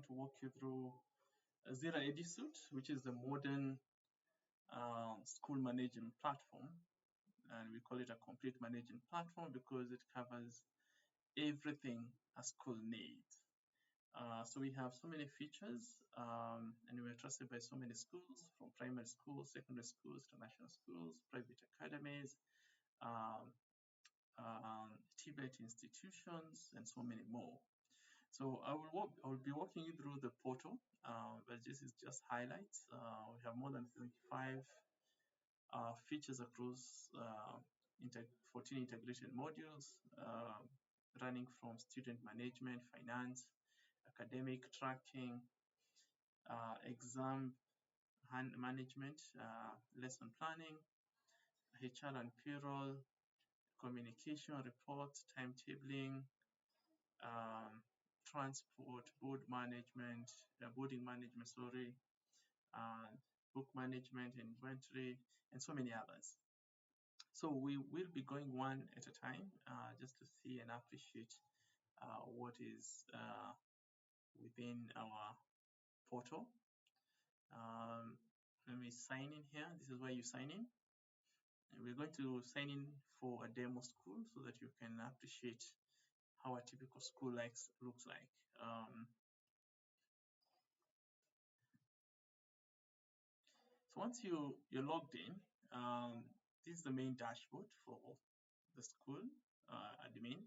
to walk you through Zira EduSuite, which is the modern school management platform. And we call it a complete management platform because it covers everything a school needs. So we have so many features, and we are trusted by so many schools, from primary schools, secondary schools, international schools, private academies, um, TVET institutions, and so many more. So I will be walking you through the portal, but this is just highlights. We have more than 75 features across 14 integrated modules, running from student management, finance, academic tracking, exam management, lesson planning, HR and payroll, communication reports, timetabling, transport, boarding management, uh, book management, inventory, and so many others. So we will be going one at a time, just to see and appreciate what is within our portal. Let me sign in here. This is where you sign in. And we're going to sign in for a demo school so that you can appreciate how a typical school looks like. So once you're logged in, this is the main dashboard for the school admin,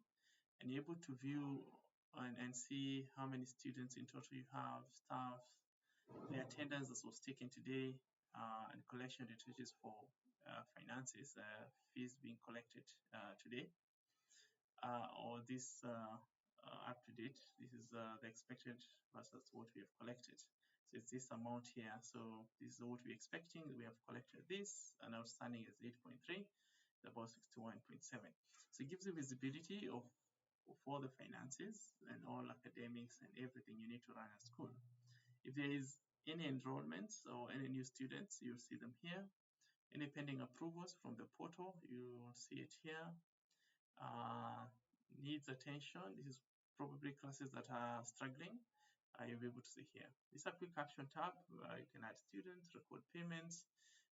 and you're able to view and see how many students in total you have, staff, the attendance that was taken today, and collection details for finances, fees being collected today, or this up to date. This is the expected versus what we have collected. So it's this amount here. So this is what we're expecting. We have collected this, and outstanding is 8.3, about 61.7. So it gives you visibility of all the finances and all academics and everything you need to run a school. If there is any enrollments or any new students, you'll see them here. Any pending approvals from the portal, you will see it here. Needs attention. This is probably classes that are struggling. You'll be able to see here. This is a quick action tab. You can add students, record payments,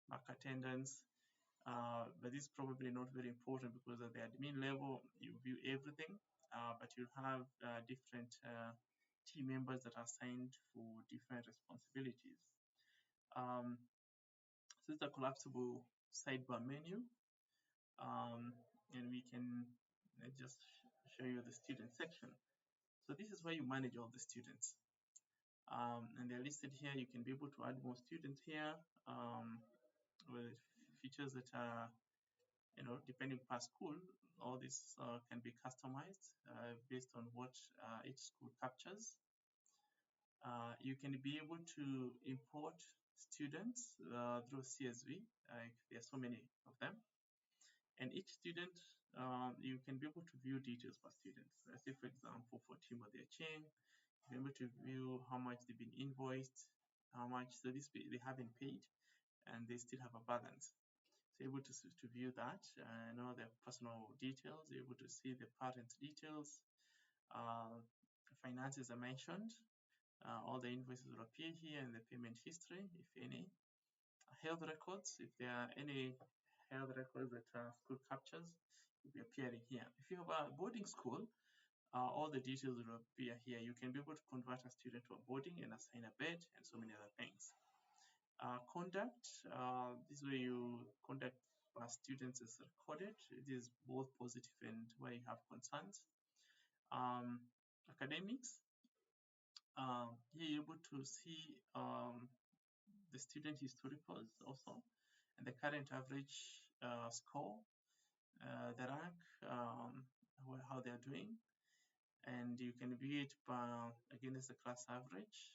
mark attendance. But this is probably not very important because at the admin level, you view everything, but you'll have different team members that are assigned for different responsibilities. So it's a collapsible sidebar menu, and we can just show you the student section. So this is where you manage all the students. And they're listed here. You can be able to add more students here with features that are, depending per school. All this can be customized based on what each school captures. You can be able to import students through CSV, if there are so many of them. And each student, you can be able to view details per student. Let's say, for example, for Timothy Cheng, you're able to view how much they've been invoiced, how much service they haven't paid, and they still have a balance. So you're able to view that, know their personal details, you're able to see the parents' details, finances are mentioned, all the invoices will appear here in the payment history, if any. Health records, if there are any health records that school captures, will be appearing here. If you have a boarding school, all the details will appear here. You can be able to convert a student to a boarding and assign a bed and so many other things. Conduct, this way you conduct students is recorded. It is both positive and where you have concerns. Academics, here you're able to see the student historicals also, and the current average score, the rank, how they are doing, and you can view it against the class average.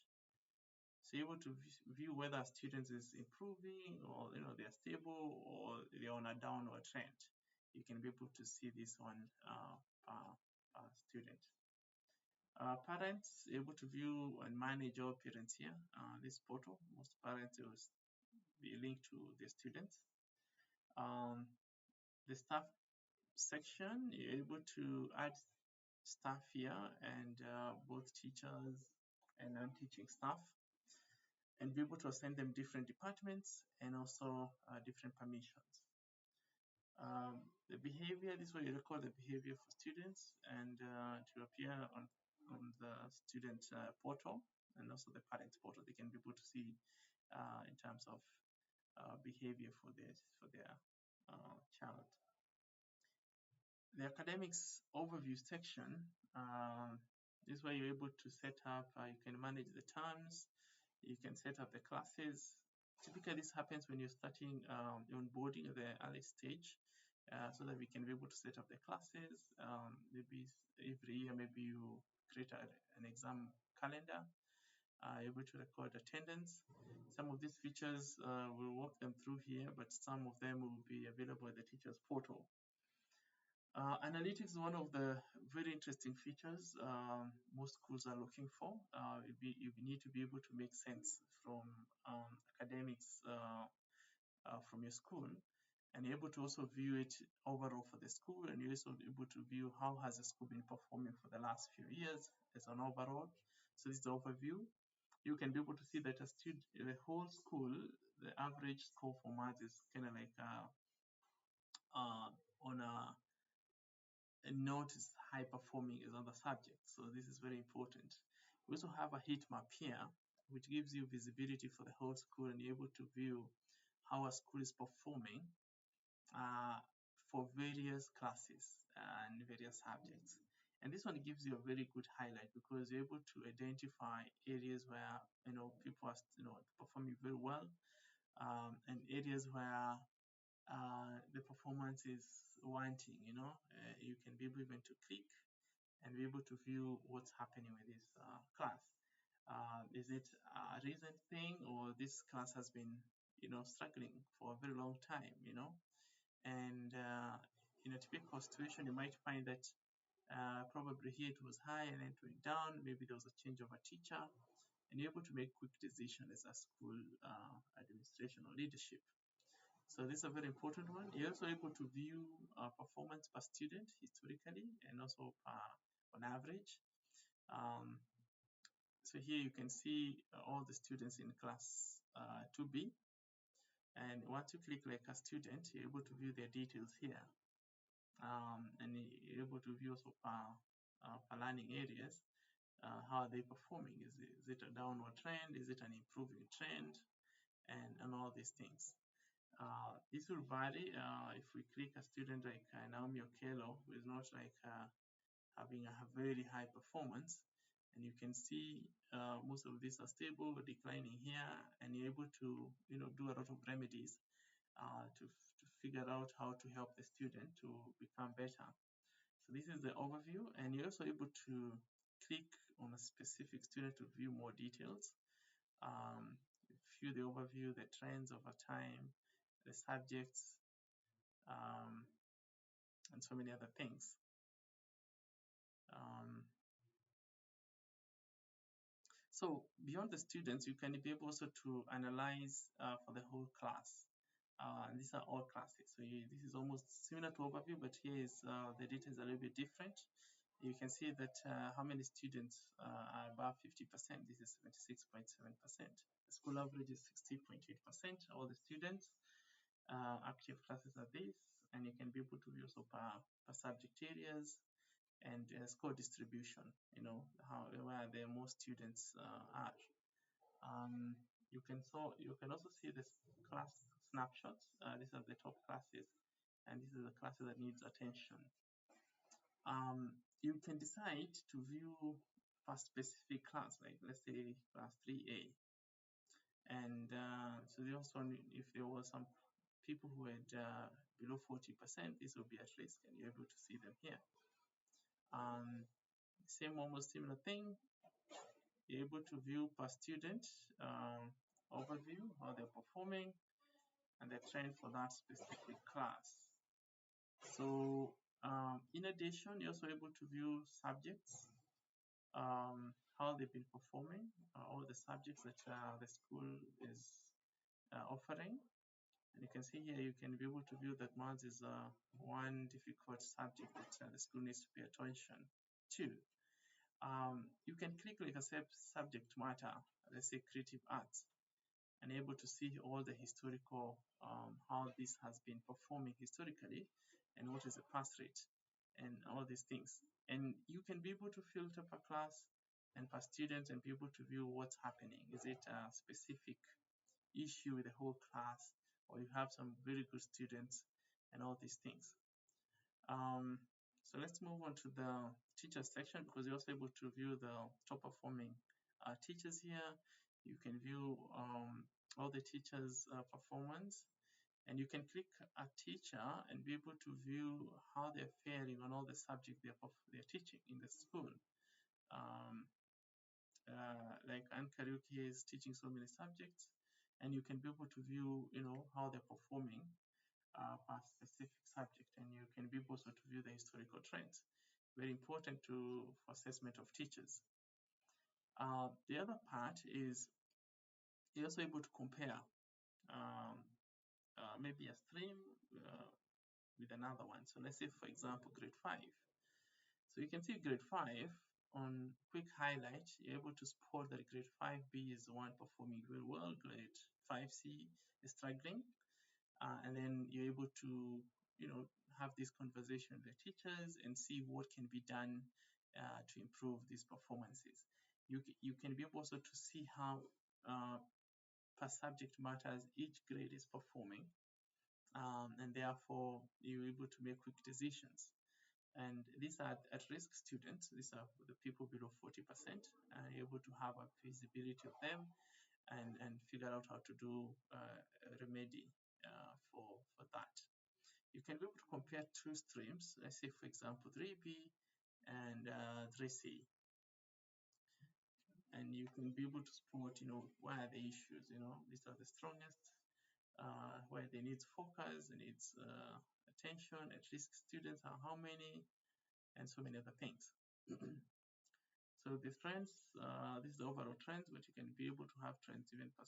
So you're able to view whether students is improving or they are stable or they're on a downward trend. You can be able to see this one student. Parents able to view and manage all parents here. This portal, most parents will be linked to the students. The staff section, you're able to add staff here, and both teachers and non-teaching staff, and be able to assign them different departments and also different permissions. The behavior, this way you record the behavior for students and to appear on the student portal and also the parents portal. They can be able to see in terms of behavior for their child. The academics overview section, this way you're able to set up, you can manage the terms, you can set up the classes. Typically this happens when you're starting onboarding at the early stage, so that we can be able to set up the classes. Maybe every year, maybe you create an exam calendar, able to record attendance. Some of these features, we'll walk them through here, but some of them will be available at the teacher's portal. Analytics is one of the very interesting features most schools are looking for. You need to be able to make sense from academics from your school, and you're able to also view it overall for the school, and you're also able to view how has the school been performing for the last few years as an overall. So this is the overview. You can be able to see that the whole school, the average score for maths is kind of like on a not as high performing as other subjects. So this is very important. We also have a heat map here, which gives you visibility for the whole school, and you're able to view how a school is performing for various classes and various subjects. And this one gives you a very good highlight because you're able to identify areas where people are performing very well, and areas where the performance is wanting. You can be able even to click and be able to view what's happening with this class. Is it a recent thing, or this class has been struggling for a very long time? And in a typical situation, you might find that probably here it was high and then it went down. Maybe there was a change of a teacher, and you're able to make quick decisions as a school administration or leadership. So this is a very important one. You're also able to view performance per student historically and also on average. So here you can see all the students in class 2B. And once you click like a student, you're able to view their details here. And you're able to view also per learning areas. How are they performing? Is it a downward trend? Is it an improving trend? And all these things. This will vary if we click a student like Naomi Okello, who is not like having a very high performance, and you can see most of these are stable or declining here, and you're able to do a lot of remedies to figure out how to help the student to become better. So this is the overview, and you're also able to click on a specific student to view more details. View the overview, the trends over time, the subjects, and so many other things. So beyond the students, you can be able also to analyze for the whole class. And these are all classes. So this is almost similar to overview, but here is the data is a little bit different. You can see that how many students are above 50%. This is 76.7%. The school average is 60.8%. All the students active classes are this, and you can be able to view also per subject areas and score distribution. Where the most students are. You can also see the class snapshots. These are the top classes, and this is the classes that needs attention. You can decide to view a specific class, like let's say class 3A. And so they also, if there were some people who had below 40%, this will be at risk, and you're able to see them here. Almost similar thing. You're able to view per student overview, how they're performing, and the trend for that specific class. So in addition, you're also able to view subjects, how they've been performing, all the subjects that the school is offering. And you can see here, you can be able to view that maths is one difficult subject that the school needs to pay attention to. You can click like a subject matter, let's say creative arts, and able to see all the historical, how this has been performing historically, and what is the pass rate, and all these things. And you can be able to filter per class and per student and be able to view what's happening. Is it a specific issue with the whole class, or you have some very good students, and all these things. So let's move on to the teachers section, because you're also able to view the top performing teachers here. You can view all the teachers' performance, and you can click a teacher and be able to view how they're faring on all the subjects they're teaching in the school. Like Anne Karaoke is teaching so many subjects, and you can be able to view, how they're performing per specific subject, and you can be able also to view the historical trends. Very important for assessment of teachers. The other part is you're also able to compare maybe a stream with another one. So let's say, for example, grade 5. So you can see grade 5 on quick highlight, you're able to spot that grade 5B is the one performing very well, grade 5C is struggling, and then you're able to, have this conversation with the teachers and see what can be done to improve these performances. You can be able also to see how per subject matters each grade is performing, and therefore you're able to make quick decisions. And these are at-risk students. These are the people below 40%, and you're able to have a visibility of them and figure out how to do a remedy for that. You can be able to compare two streams. Let's say, for example, 3B and 3C. And you can be able to spot, where are the issues, these are the strongest, where they need focus, they need attention, at-risk students are how many, and so many other things. So the trends, this is the overall trends, but you can be able to have trends even per